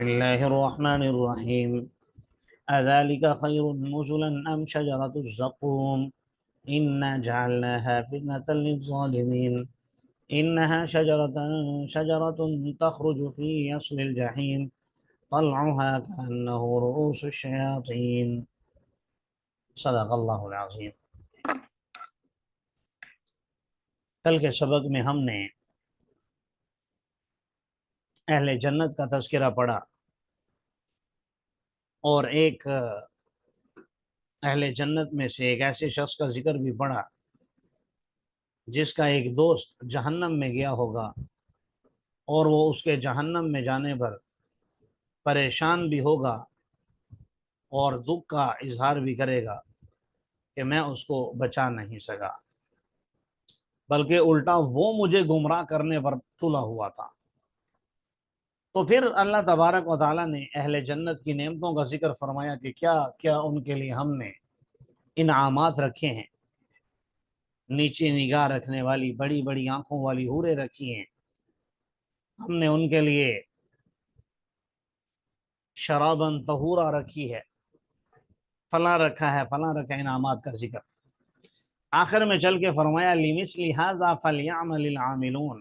بسم الله الرحمن الرحيم. أذلك خير نزلا أم شجرة الزقوم إنا جعلناها فتنة للظالمين إنها شجرة تخرج في أصل الجحيم طلعها كأنه رؤوس الشياطين. صدق اللہ العظیم. کل کے سبق میں ہم نے اہل جنت کا تذکرہ پڑھا اور ایک اہل جنت میں سے ایک ایسے شخص کا ذکر بھی پڑھا جس کا ایک دوست جہنم میں گیا ہوگا اور وہ اس کے جہنم میں جانے پر پریشان بھی ہوگا اور دکھ کا اظہار بھی کرے گا کہ میں اس کو بچا نہیں سکا، بلکہ الٹا وہ مجھے گمراہ کرنے پر تلا ہوا تھا۔ تو پھر اللہ تبارک و تعالیٰ نے اہل جنت کی نعمتوں کا ذکر فرمایا کہ کیا کیا ان کے لیے ہم نے انعامات رکھے ہیں، نیچے نگاہ رکھنے والی بڑی بڑی آنکھوں والی حوریں رکھی ہیں، ہم نے ان کے لیے شراباً طہورا رکھی ہے، فلاں رکھا ہے فلاں رکھا ہے، انعامات کا ذکر آخر میں چل کے فرمایا لِمِثْلِ هَذَا فَلْيَعْمَلِ الْعَامِلُونَ،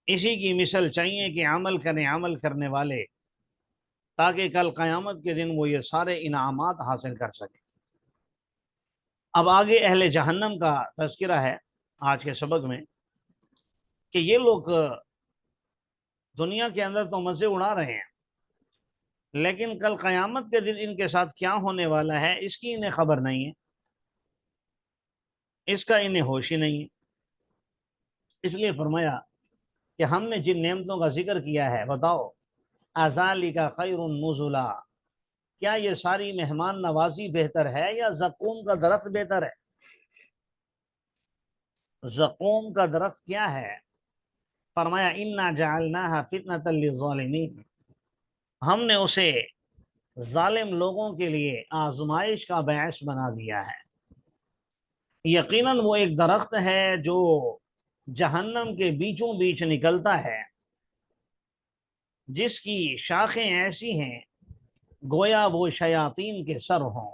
اسی کی مثل چاہیے کہ عمل کریں عمل کرنے والے، تاکہ کل قیامت کے دن وہ یہ سارے انعامات حاصل کر سکیں۔ اب آگے اہل جہنم کا تذکرہ ہے آج کے سبق میں کہ یہ لوگ دنیا کے اندر تو مزے اڑا رہے ہیں، لیکن کل قیامت کے دن ان کے ساتھ کیا ہونے والا ہے اس کی انہیں خبر نہیں ہے، اس کا انہیں ہوش ہی نہیں ہے۔ اس لیے فرمایا کہ ہم نے جن نعمتوں کا ذکر کیا ہے، بتاؤ اذالک خیر نزلا، کیا یہ ساری مہمان نوازی بہتر ہے یا زقوم کا درخت بہتر ہے؟ زقوم کا درخت کیا ہے؟ فرمایا انا جعلناها فتنة للظالمین، ہم نے اسے ظالم لوگوں کے لیے آزمائش کا باعث بنا دیا ہے۔ یقیناً وہ ایک درخت ہے جو جہنم کے بیچوں بیچ نکلتا ہے، جس کی شاخیں ایسی ہیں گویا وہ شیاطین کے سر ہوں۔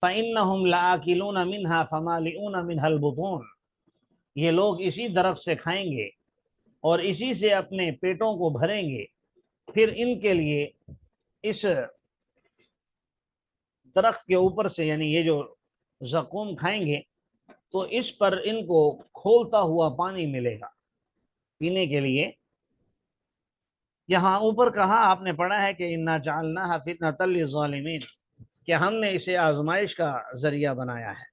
فَإِنَّهُمْ لَآكِلُونَ مِنْهَا فَمَالِئُونَ مِنْهَا الْبُطُونَ، یہ لوگ اسی درخت سے کھائیں گے اور اسی سے اپنے پیٹوں کو بھریں گے، پھر ان کے لیے اس درخت کے اوپر سے، یعنی یہ جو زقوم کھائیں گے تو اس پر ان کو کھولتا ہوا پانی ملے گا پینے کے لیے۔ یہاں اوپر کہا آپ نے پڑھا ہے کہ اِنَّا جَعَلْنَاهَا فِتْنَةً لِلظَّالِمِينَ، کہ ہم نے اسے آزمائش کا ذریعہ بنایا ہے۔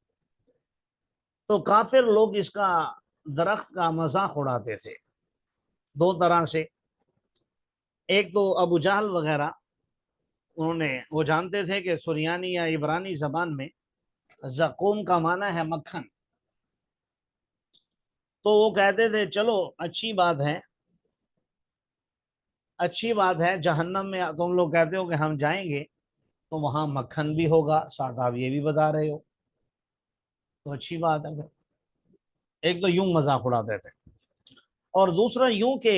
تو کافر لوگ اس کا درخت کا مذاق اڑاتے تھے دو طرح سے۔ ایک تو ابو جہل وغیرہ، وہ جانتے تھے کہ سریانی یا عبرانی زبان میں زقوم کا معنی ہے مکھن، تو وہ کہتے تھے چلو اچھی بات ہے جہنم میں تم لوگ کہتے ہو کہ ہم جائیں گے تو وہاں مکھن بھی ہوگا، ساتھ آپ یہ بھی بتا رہے ہو تو اچھی بات ہے۔ ایک تو یوں مذاق اڑاتے تھے، اور دوسرا یوں کہ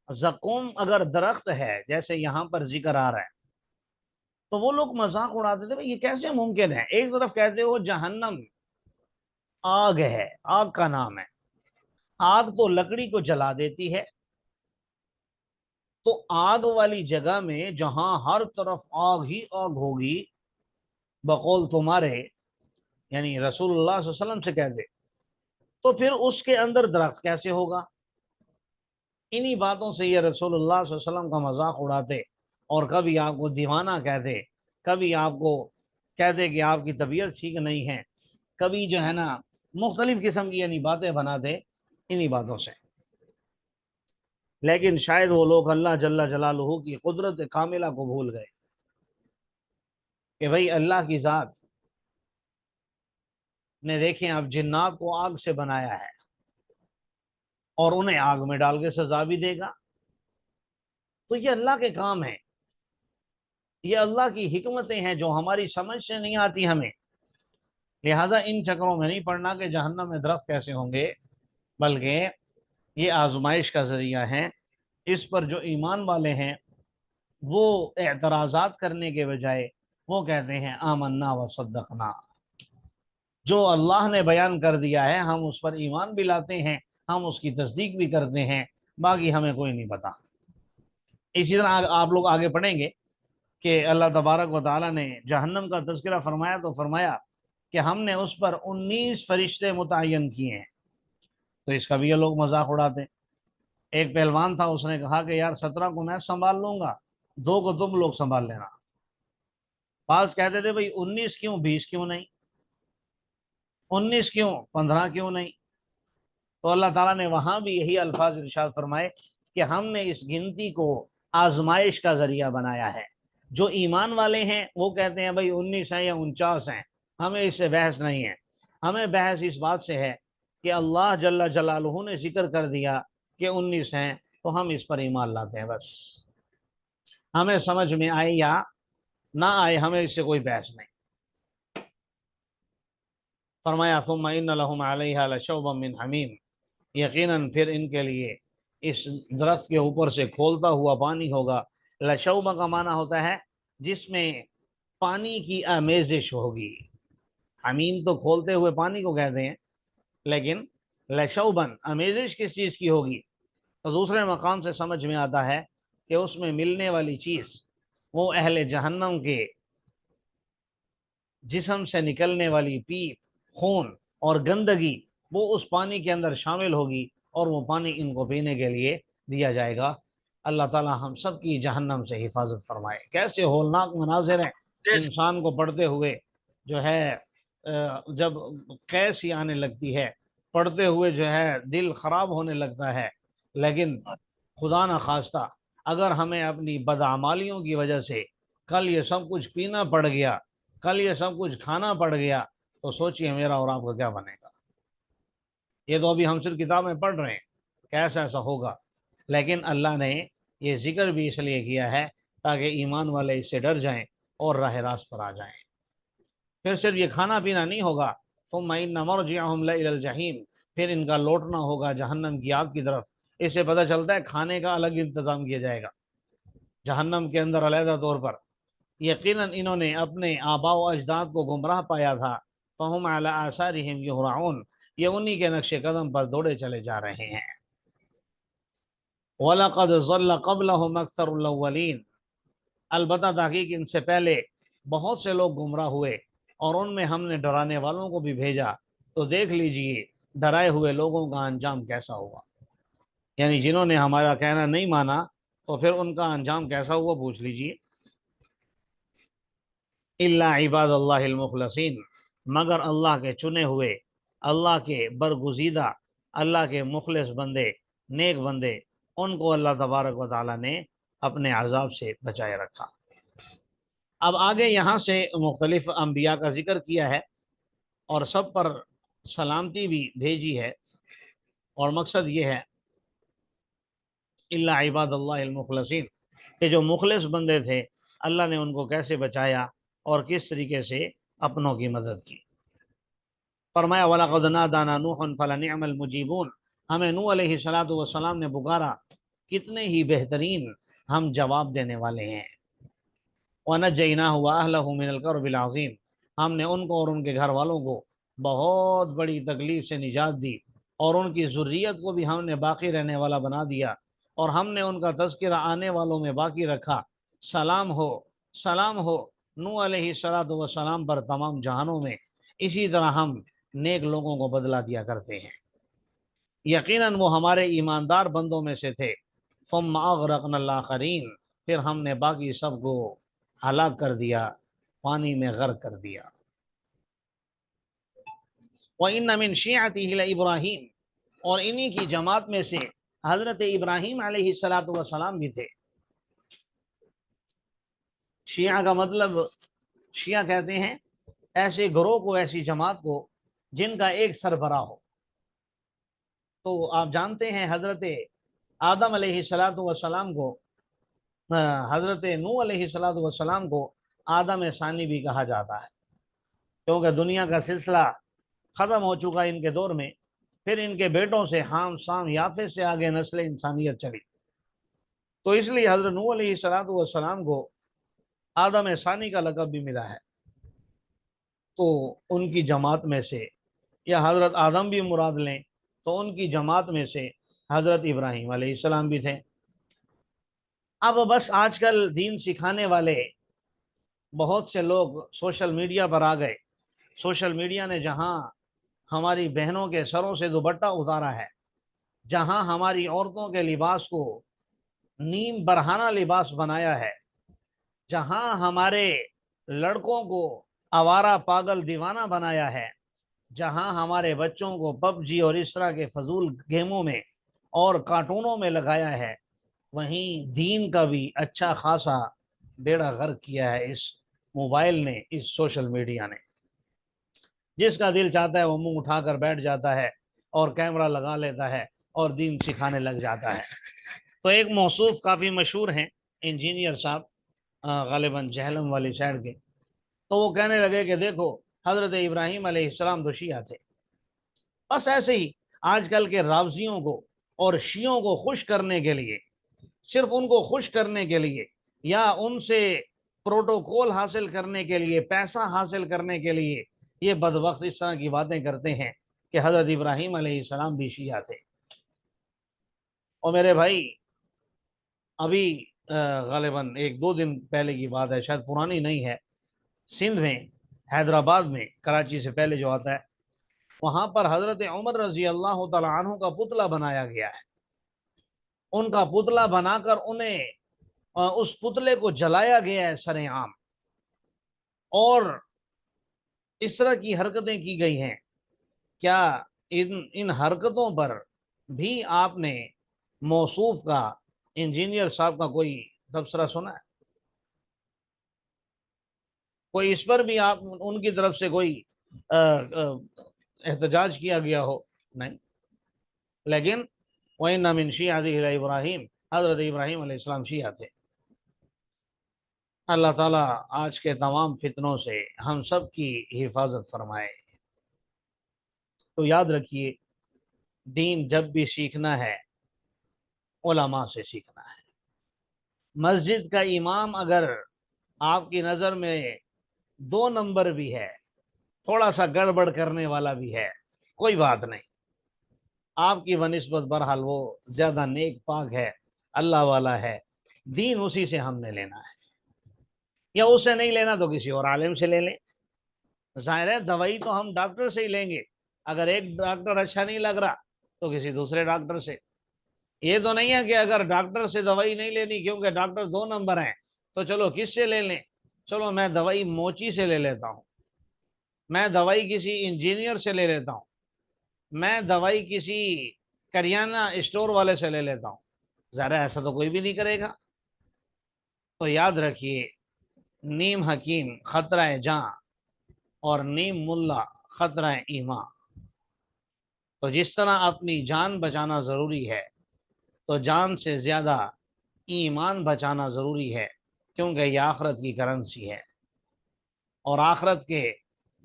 زقوم اگر درخت ہے جیسے یہاں پر ذکر آ رہا ہے تو وہ لوگ مذاق اڑاتے تھے یہ کیسے ممکن ہے؟ ایک طرف کہتے ہو جہنم آگ ہے، آگ کا نام ہے، آگ تو لکڑی کو جلا دیتی ہے، تو آگ والی جگہ میں جہاں ہر طرف آگ ہی آگ ہوگی، بقول تمہارے یعنی رسول اللہ صلی اللہ علیہ وسلم سے کہتے، تو پھر اس کے اندر درخت کیسے ہوگا؟ انہی باتوں سے یہ رسول اللہ صلی اللہ علیہ وسلم کا مذاق اڑاتے، اور کبھی آپ کو دیوانہ کہتے، کبھی آپ کو کہتے کہ آپ کی طبیعت ٹھیک نہیں ہے، کبھی جو ہے نا مختلف قسم کی یعنی باتیں بناتے انہی باتوں سے۔ لیکن شاید وہ لوگ اللہ جل جلالہ کی قدرت کاملہ کو بھول گئے کہ بھئی اللہ کی ذات نے دیکھیں اب جنات کو آگ سے بنایا ہے اور انہیں آگ میں ڈال کے سزا بھی دے گا، تو یہ اللہ کے کام ہیں، یہ اللہ کی حکمتیں ہیں جو ہماری سمجھ سے نہیں آتی ہمیں، لہٰذا ان چکروں میں نہیں پڑنا کہ جہنم میں درخت کیسے ہوں گے، بلکہ یہ آزمائش کا ذریعہ ہے اس پر جو ایمان والے ہیں وہ اعتراضات کرنے کے بجائے وہ کہتے ہیں آمنا و صدقنا، جو اللہ نے بیان کر دیا ہے ہم اس پر ایمان بھی لاتے ہیں، ہم اس کی تصدیق بھی کرتے ہیں، باقی ہمیں کوئی نہیں پتا۔ اسی طرح آپ لوگ آگے پڑھیں گے کہ اللہ تبارک و تعالیٰ نے جہنم کا تذکرہ فرمایا تو فرمایا کہ ہم نے اس پر 19 فرشتے متعین کیے ہیں۔ تو اس کا بھی یہ لوگ مذاق اڑاتے ہیں۔ ایک پہلوان تھا، اس نے کہا کہ یار 17 کو میں سنبھال لوں گا، 2 کو تم لوگ سنبھال لینا۔ بعض کہتے تھے بھئی 19 کیوں، 20 کیوں نہیں، 19 کیوں، 15 کیوں نہیں؟ تو اللہ تعالیٰ نے وہاں بھی یہی الفاظ ارشاد فرمائے کہ ہم نے اس گنتی کو آزمائش کا ذریعہ بنایا ہے۔ جو ایمان والے ہیں وہ کہتے ہیں بھئی 19 ہیں یا 49 ہیں، ہمیں اس سے بحث نہیں ہے۔ ہمیں بحث اس بات سے ہے کہ اللہ جل جلالہ نے ذکر کر دیا کہ 19 ہیں تو ہم اس پر ایمان لاتے ہیں، بس ہمیں سمجھ میں آئے یا نہ آئے ہمیں اس سے کوئی بحث نہیں۔ فرمایا ثم ان لهم علیہا لشوبا من حمیم، یقیناً پھر ان کے لیے اس درخت کے اوپر سے کھولتا ہوا پانی ہوگا۔ لشوبا کا معنی ہوتا ہے جس میں پانی کی آمیزش ہوگی۔ حمیم تو کھولتے ہوئے پانی کو کہتے ہیں، لیکن لشوبن آمیزش کس چیز کی ہوگی؟ تو دوسرے مقام سے سمجھ میں آتا ہے کہ اس میں ملنے والی چیز وہ اہل جہنم کے جسم سے نکلنے والی پیپ، خون اور گندگی وہ اس پانی کے اندر شامل ہوگی اور وہ پانی ان کو پینے کے لیے دیا جائے گا۔ اللہ تعالی ہم سب کی جہنم سے حفاظت فرمائے۔ کیسے ہولناک مناظر ہیں انسان کو پڑھتے ہوئے، جو ہے جب قے سی آنے لگتی ہے، پڑھتے ہوئے جو ہے دل خراب ہونے لگتا ہے۔ لیکن خدا نہ خواستہ اگر ہمیں اپنی بدعمالیوں کی وجہ سے کل یہ سب کچھ پینا پڑ گیا، کل یہ سب کچھ کھانا پڑ گیا، تو سوچئے میرا اور آپ کا کیا بنے گا۔ یہ تو ابھی ہم صرف کتاب میں پڑھ رہے ہیں کہ ایسا ایسا ہوگا، لیکن اللہ نے یہ ذکر بھی اس لیے کیا ہے تاکہ ایمان والے اس سے ڈر جائیں اور راہ راست پر آ جائیں۔ پھر صرف یہ کھانا پینا نہیں ہوگا، ثم ان مرجعهم لإلی الجحیم، پھر ان کا لوٹنا ہوگا جہنم کی آگ کی طرف۔ اس سے پتہ چلتا ہے کھانے کا الگ انتظام کیا جائے گا جہنم کے اندر علیحدہ طور پر۔ یقیناً انہوں نے اپنے آباء و اجداد کو گمراہ پایا تھا، فہم علی آثارہم یہرعون، یہ انہی کے نقش قدم پر دوڑے چلے جا رہے ہیں۔ وَلَقَدْ ضَلَّ قَبْلَهُمْ أَكْثَرُ الْأَوَّلِينَ، البتہ تحقیق ان سے پہلے بہت سے لوگ گمراہ ہوئے اور ان میں ہم نے ڈرانے والوں کو بھی بھیجا، تو دیکھ لیجئے ڈرائے ہوئے لوگوں کا انجام کیسا ہوا۔ یعنی جنہوں نے ہمارا کہنا نہیں مانا تو پھر ان کا انجام کیسا ہوا پوچھ لیجئے۔ الا عباد اللہ المخلصین، مگر اللہ کے چنے ہوئے، اللہ کے برگزیدہ، اللہ کے مخلص بندے، نیک بندے، ان کو اللہ تبارک و تعالیٰ نے اپنے عذاب سے بچائے رکھا۔ اب آگے یہاں سے مختلف انبیاء کا ذکر کیا ہے اور سب پر سلامتی بھی بھیجی ہے، اور مقصد یہ ہے الا عباد اللہ المخلصین کہ جو مخلص بندے تھے اللہ نے ان کو کیسے بچایا اور کس طریقے سے اپنوں کی مدد کی۔ فرمایا وَلَقَدْ نَادَانَا نُوحٌ فَلَنِعْمَ الْمُجِيبُونَ، ہمیں نوح علیہ السلام نے پکارا، کتنے ہی بہترین ہم جواب دینے والے ہیں۔ وَنَجَّيْنَاهُ وَأَهْلَهُ مِنَ الْكَرْبِ الْعَظِيمِ، ہم نے ان کو اور ان کے گھر والوں کو بہت بڑی تکلیف سے نجات دی، اور ان کی ذریت کو بھی ہم نے باقی رہنے والا بنا دیا، اور ہم نے ان کا تذکرہ آنے والوں میں باقی رکھا۔ سلام ہو نوح علیہ السلام پر تمام جہانوں میں، اسی طرح ہم نیک لوگوں کو بدلہ دیا کرتے ہیں۔ یقیناً وہ ہمارے ایماندار بندوں میں سے تھے۔ ثم اغرقنا الآخرین، پھر ہم نے باقی سب کو ہلاک کر دیا، پانی میں غرق کر دیا۔ وَإِنَّ مِن شِيعَتِهِ لَإِبْرَاهِيمَ، اور انہی کی جماعت میں سے حضرت ابراہیم علیہ السلام بھی تھے۔ شیعہ کا مطلب، شیعہ کہتے ہیں ایسے گروہ کو، ایسی جماعت کو جن کا ایک سربراہ ہو۔ تو آپ جانتے ہیں حضرت آدم علیہ السلام کو، حضرت نوح علیہ السلام کو آدم ثانی بھی کہا جاتا ہے، کیونکہ دنیا کا سلسلہ ختم ہو چکا ان کے دور میں، پھر ان کے بیٹوں سے حام، سام، یافس سے آگے نسل انسانیت چلی۔ تو اس لیے حضرت نوح علیہ السلام کو آدم ثانی کا لقب بھی ملا ہے۔ تو ان کی جماعت میں سے، یا حضرت آدم بھی مراد لیں تو ان کی جماعت میں سے حضرت ابراہیم علیہ السلام بھی تھے۔ اب بس آج کل دین سکھانے والے بہت سے لوگ سوشل میڈیا پر آ گئے۔ سوشل میڈیا نے جہاں ہماری بہنوں کے سروں سے دوپٹہ اتارا ہے، جہاں ہماری عورتوں کے لباس کو نیم برہنہ لباس بنایا ہے، جہاں ہمارے لڑکوں کو آوارہ پاگل دیوانہ بنایا ہے، جہاں ہمارے بچوں کو پب جی اور اس طرح کے فضول گیموں میں اور کارٹونوں میں لگایا ہے، وہیں دین کا بھی اچھا خاصا بیڑا غرق کیا ہے اس موبائل نے، اس سوشل میڈیا نے۔ جس کا دل چاہتا ہے وہ منہ اٹھا کر بیٹھ جاتا ہے اور کیمرہ لگا لیتا ہے اور دین سکھانے لگ جاتا ہے۔ تو ایک موصوف کافی مشہور ہیں، انجینئر صاحب، غالباً جہلم والی سائڈ کے، تو وہ کہنے لگے کہ دیکھو حضرت ابراہیم علیہ السلام تو شیعہ تھے۔ بس ایسے ہی آج کل کے رافضیوں کو اور شیعوں کو خوش کرنے کے لیے، صرف ان کو خوش کرنے کے لیے یا ان سے پروٹوکول حاصل کرنے کے لیے، پیسہ حاصل کرنے کے لیے، یہ بدبخت اس طرح کی باتیں کرتے ہیں کہ حضرت ابراہیم علیہ السلام بھی شیعہ تھے۔ اور میرے بھائی، ابھی غالباً 1-2 دن پہلے کی بات ہے، شاید پرانی نہیں ہے، سندھ میں، حیدرآباد میں، کراچی سے پہلے جو آتا ہے، وہاں پر حضرت عمر رضی اللہ تعالیٰ عنہ کا پتلا بنایا گیا ہے۔ ان کا پتلا بنا کر انہیں اس پتلے کو جلایا گیا ہے سر عام، اور اس طرح کی حرکتیں کی گئی ہیں۔ کیا ان حرکتوں پر بھی آپ نے موصوف کا، انجینئر صاحب کا کوئی تبصرہ سنا ہے؟ کوئی اس پر بھی آپ ان کی طرف سے کوئی احتجاج کیا گیا ہو؟ نہیں۔ لیکن وَإِنَّ مِن شِيعَتِهِ لَإِبْرَاهِيمَ، حضرت ابراہیم علیہ السلام شیعہ تھے۔ اللہ تعالیٰ آج کے تمام فتنوں سے ہم سب کی حفاظت فرمائے۔ تو یاد رکھیے، دین جب بھی سیکھنا ہے علماء سے سیکھنا ہے۔ مسجد کا امام اگر آپ کی نظر میں 2 نمبر بھی ہے، تھوڑا سا گڑبڑ کرنے والا بھی ہے، کوئی بات نہیں، آپ کی بنسبت برحال وہ زیادہ نیک پاک ہے، اللہ والا ہے، دین اسی سے ہم نے لینا ہے، یا اس سے نہیں لینا تو کسی اور عالم سے لے لیں۔ ظاہر ہے دوائی تو ہم ڈاکٹر سے ہی لیں گے، اگر ایک ڈاکٹر اچھا نہیں لگ رہا تو کسی دوسرے ڈاکٹر سے۔ یہ تو نہیں ہے کہ اگر ڈاکٹر سے دوائی نہیں لینی کیونکہ ڈاکٹر 2 نمبر ہیں تو چلو کس سے لے لیں؟ چلو میں دوائی موچی سے لے لیتا ہوں، میں دوائی کسی انجینئر سے لے لیتا ہوں، میں دوائی کسی کریانہ اسٹور والے سے لے لیتا ہوں۔ ظاہر ایسا تو کوئی بھی نہیں کرے گا۔ تو یاد رکھیے، نیم حکیم خطرہ جاں اور نیم ملا خطرہ ایمان۔ تو جس طرح اپنی جان بچانا ضروری ہے تو جان سے زیادہ ایمان بچانا ضروری ہے، کیونکہ یہ آخرت کی کرنسی ہے، اور آخرت کے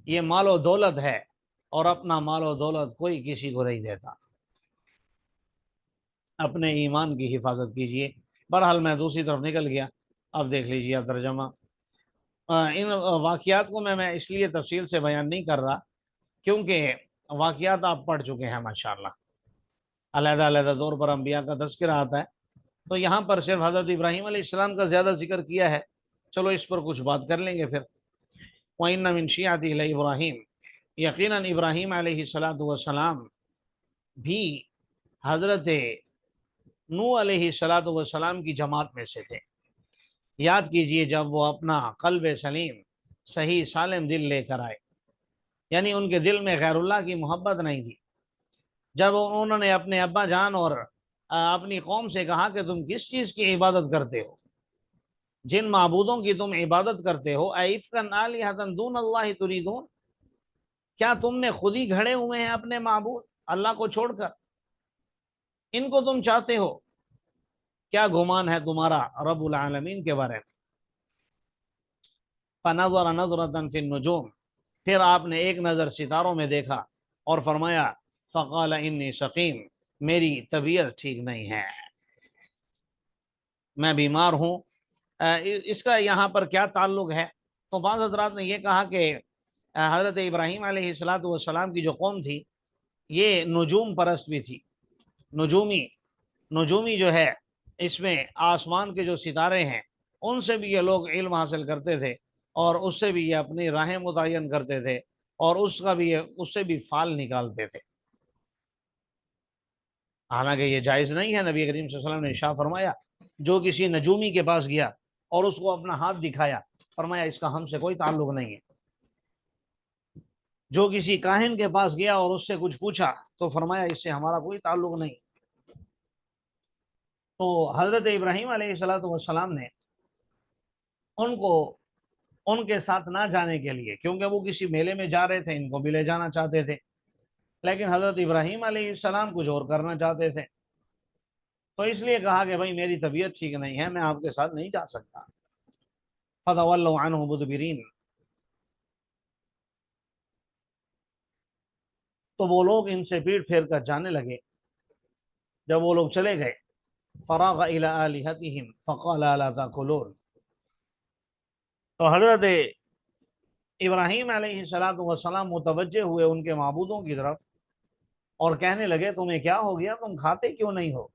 یہ مال و دولت ہے، اور اپنا مال و دولت کوئی کسی کو نہیں دیتا۔ اپنے ایمان کی حفاظت کیجئے۔ بہرحال میں دوسری طرف نکل گیا، اب دیکھ لیجئے اب ترجمہ۔ ان واقعات کو میں اس لیے تفصیل سے بیان نہیں کر رہا کیونکہ واقعات آپ پڑھ چکے ہیں ماشاءاللہ، علیحدہ علیحدہ طور پر انبیاء کا تذکرہ آتا ہے، تو یہاں پر صرف حضرت ابراہیم علیہ السلام کا زیادہ ذکر کیا ہے، چلو اس پر کچھ بات کر لیں گے پھر۔ وَإِنَّ مِن شِيعَتِهِ لَإِبْرَاهِيمَ، یقیناً ابراہیم علیہ السلام بھی حضرت نوح علیہ السلام کی جماعت میں سے تھے۔ یاد کیجئے جب وہ اپنا قلب سلیم، صحیح سالم دل لے کر آئے، یعنی ان کے دل میں غیر اللہ کی محبت نہیں تھی، جب انہوں نے اپنے ابا جان اور اپنی قوم سے کہا کہ تم کس چیز کی عبادت کرتے ہو، جن معبودوں کی تم عبادت کرتے ہو، اَئِفْکًا آلِہَةً دُونَ اللَّہِ تُرِیدُونَ، کیا تم نے خود ہی گھڑے ہوئے ہیں اپنے معبود اللہ کو چھوڑ کر، ان کو تم چاہتے ہو؟ کیا گمان ہے تمہارا رب العالمین کے بارے میں؟ فَنَظَرَ نَظْرَةً فِي النُّجُومِ، پھر آپ نے ایک نظر ستاروں میں دیکھا اور فرمایا فَقَالَ إِنِّي سَقِيمٌ، میری طبیعت ٹھیک نہیں ہے۔ میں بیمار ہوں، اس کا یہاں پر کیا تعلق ہے؟ تو بعض حضرات نے یہ کہا کہ حضرت ابراہیم علیہ السلام کی جو قوم تھی یہ نجوم پرست بھی تھی، نجومی جو ہے، اس میں آسمان کے جو ستارے ہیں ان سے بھی یہ لوگ علم حاصل کرتے تھے، اور اس سے بھی یہ اپنی راہیں متعین کرتے تھے، اور اس سے بھی فال نکالتے تھے۔ حالانکہ یہ جائز نہیں ہے۔ نبی کریم صلی اللہ علیہ وسلم نے ارشاد فرمایا، جو کسی نجومی کے پاس گیا اور اس کو اپنا ہاتھ دکھایا، فرمایا اس کا ہم سے کوئی تعلق نہیں ہے۔ جو کسی کاہن کے پاس گیا اور اس سے کچھ پوچھا تو فرمایا اس سے ہمارا کوئی تعلق نہیں۔ تو حضرت ابراہیم علیہ السلام نے ان کو ان کے ساتھ نہ جانے کے لیے، کیونکہ وہ کسی میلے میں جا رہے تھے، ان کو بھی لے جانا چاہتے تھے، لیکن حضرت ابراہیم علیہ السلام کچھ اور کرنا چاہتے تھے، تو اس لیے کہا کہ بھائی میری طبیعت ٹھیک نہیں ہے، میں آپ کے ساتھ نہیں جا سکتا۔ فَتَوَلَّوْا عَنْهُ مُدْبِرِينَ، تو وہ لوگ ان سے پیٹ پھیر کر جانے لگے۔ جب وہ لوگ چلے گئے، فَرَاغَ إِلَىٰ آلِهَتِهِمْ فَقَالَ أَلَا تَأْكُلُونَ، تو حضرت ابراہیم علیہ السلام متوجہ ہوئے ان کے معبودوں کی طرف اور کہنے لگے تمہیں کیا ہو گیا، تم کھاتے کیوں نہیں ہو؟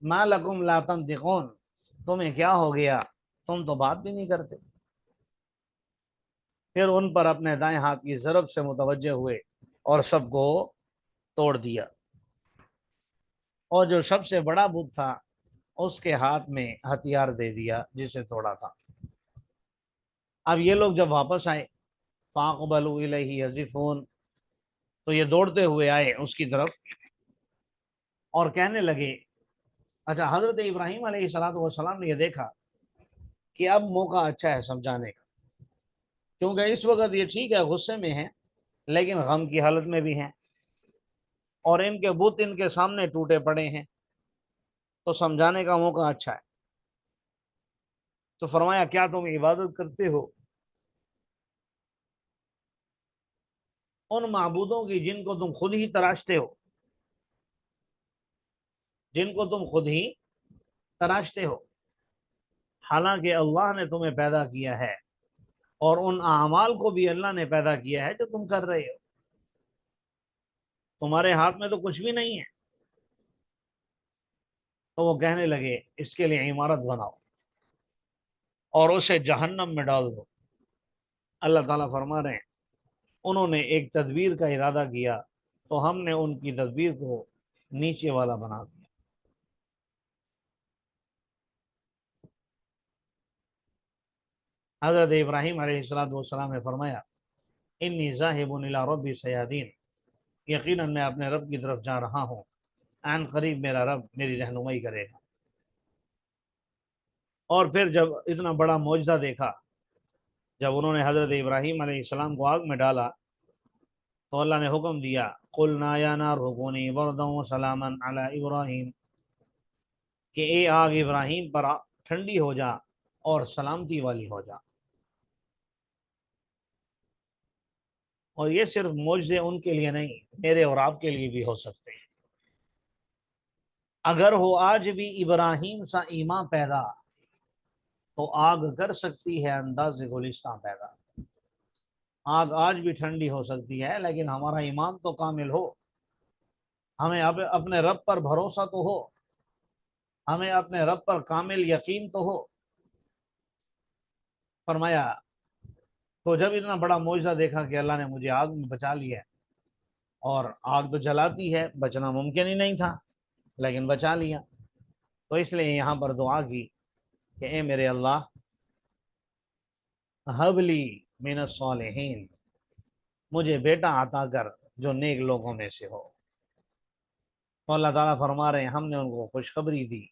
مَا لَكُمْ لَا تَنطِقُونَ، تمہیں کیا ہو گیا، تم تو بات بھی نہیں کرتے۔ پھر ان پر اپنے دائیں ہاتھ کی ضرب سے متوجہ ہوئے اور سب کو توڑ دیا، اور جو سب سے بڑا بت تھا اس کے ہاتھ میں ہتھیار دے دیا جسے توڑا تھا۔ اب یہ لوگ جب واپس آئے، فَأَقْبَلُوا إِلَيْهِ يَزِفُونَ، تو یہ دوڑتے ہوئے آئے اس کی طرف اور کہنے لگے، اچھا حضرت ابراہیم علیہ السلام نے یہ دیکھا کہ اب موقع اچھا ہے سمجھانے کا، کیونکہ اس وقت یہ ٹھیک ہے غصے میں ہیں لیکن غم کی حالت میں بھی ہیں، اور ان کے بت ان کے سامنے ٹوٹے پڑے ہیں، تو سمجھانے کا موقع اچھا ہے۔ تو فرمایا کیا تم عبادت کرتے ہو ان معبودوں کی جن کو تم خود ہی تراشتے ہو، جن کو تم خود ہی تراشتے ہو، حالانکہ اللہ نے تمہیں پیدا کیا ہے اور ان اعمال کو بھی اللہ نے پیدا کیا ہے جو تم کر رہے ہو، تمہارے ہاتھ میں تو کچھ بھی نہیں ہے۔ تو وہ کہنے لگے اس کے لیے عمارت بناؤ اور اسے جہنم میں ڈال دو۔ اللہ تعالیٰ فرما رہے ہیں انہوں نے ایک تدبیر کا ارادہ کیا تو ہم نے ان کی تدبیر کو نیچے والا بنا دیا۔ حضرت ابراہیم علیہ السلام نے فرمایا انی ذاہب الی ربی سیہدین، یقیناً میں اپنے رب کی طرف جا رہا ہوں، عن قریب میرا رب میری رہنمائی کرے گا۔ اور پھر جب اتنا بڑا معجزہ دیکھا، جب انہوں نے حضرت ابراہیم علیہ السلام کو آگ میں ڈالا تو اللہ نے حکم دیا قلنا یا نار کونی بردا وسلاما علی ابراہیم، کہ اے آگ ابراہیم پر ٹھنڈی ہو جا اور سلامتی والی ہو جا۔ اور یہ صرف معجزے ان کے لیے نہیں، میرے اور آپ کے لیے بھی ہو سکتے ہیں۔ اگر ہو آج بھی ابراہیم سا ایمان پیدا تو آگ کر سکتی ہے انداز گلستان پیدا۔ آگ آج بھی ٹھنڈی ہو سکتی ہے لیکن ہمارا ایمان تو کامل ہو، ہمیں اب اپنے رب پر بھروسہ تو ہو، ہمیں اپنے رب پر کامل یقین تو ہو۔ فرمایا تو جب اتنا بڑا معجزہ دیکھا کہ اللہ نے مجھے آگ میں بچا لیا، اور آگ تو جلاتی ہے، بچنا ممکن ہی نہیں تھا لیکن بچا لیا، تو اس لیے یہاں پر دعا کی کہ اے میرے اللہ ہب لی من الصالحین، مجھے بیٹا عطا کر جو نیک لوگوں میں سے ہو۔ تو اللہ تعالیٰ فرما رہے ہیں ہم نے ان کو خوشخبری دی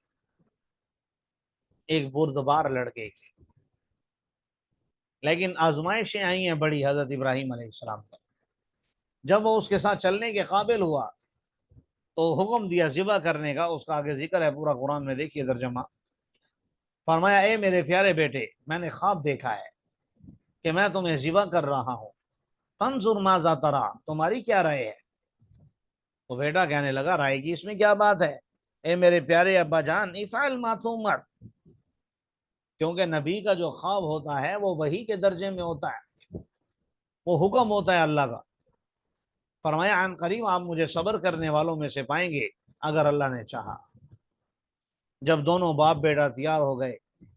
ایک بردبار لڑکے کی، لیکن آزمائشیں آئی ہیں بڑی حضرت ابراہیم علیہ السلام پر۔ جب وہ اس کے ساتھ چلنے کے قابل ہوا تو حکم دیا ذبح کرنے کا، اس کا آگے ذکر ہے پورا قرآن میں، دیکھیے ترجمہ۔ فرمایا اے میرے پیارے بیٹے، میں نے خواب دیکھا ہے کہ میں تمہیں ذبح کر رہا ہوں، فانظر ماذا تری، تمہاری کیا رائے ہے؟ تو بیٹا کہنے لگا رائے کی اس میں کیا بات ہے، اے میرے پیارے ابا جان افعل ما تؤمر، کیونکہ نبی کا جو خواب ہوتا ہے وہ وحی کے درجے میں ہوتا ہے، وہ حکم ہوتا ہے اللہ کا۔ فرمایا عن قریب آپ مجھے صبر کرنے والوں میں سے پائیں گے اگر اللہ نے چاہا۔ جب دونوں باپ بیٹا تیار ہو گئے،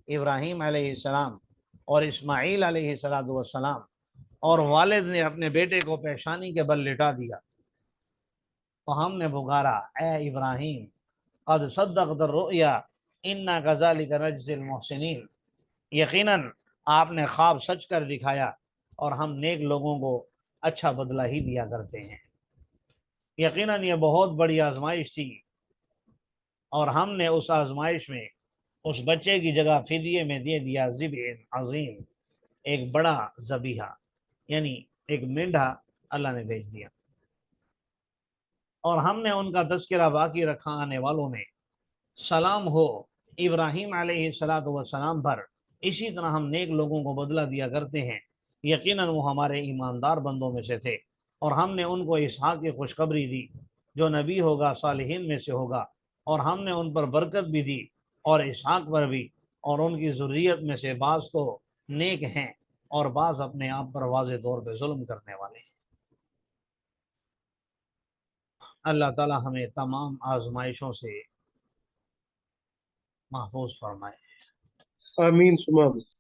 ابراہیم علیہ السلام اور اسماعیل علیہ السلام، اور والد نے اپنے بیٹے کو پیشانی کے بل لٹا دیا، تو ہم نے پکارا اے ابراہیم قد صدقت الرؤیا انا کذالک نجزی المحسنین، یقیناً آپ نے خواب سچ کر دکھایا اور ہم نیک لوگوں کو اچھا بدلہ ہی دیا کرتے ہیں۔ یقیناً یہ بہت بڑی آزمائش تھی، اور ہم نے اس آزمائش میں اس بچے کی جگہ فدیے میں دے دیا ذبح عظیم، ایک بڑا ذبیحہ، یعنی ایک مینڈھا اللہ نے بھیج دیا۔ اور ہم نے ان کا تذکرہ باقی رکھا آنے والوں میں، سلام ہو ابراہیم علیہ السلام پر، اسی طرح ہم نیک لوگوں کو بدلہ دیا کرتے ہیں، یقیناً وہ ہمارے ایماندار بندوں میں سے تھے۔ اور ہم نے ان کو اسحاق کی خوشخبری دی جو نبی ہوگا صالحین میں سے ہوگا، اور ہم نے ان پر برکت بھی دی اور اسحاق پر بھی، اور ان کی ذریت میں سے بعض تو نیک ہیں اور بعض اپنے آپ پر واضح طور پہ ظلم کرنے والے ہیں۔ اللہ تعالی ہمیں تمام آزمائشوں سے محفوظ فرمائے۔ آمین ثم آمین۔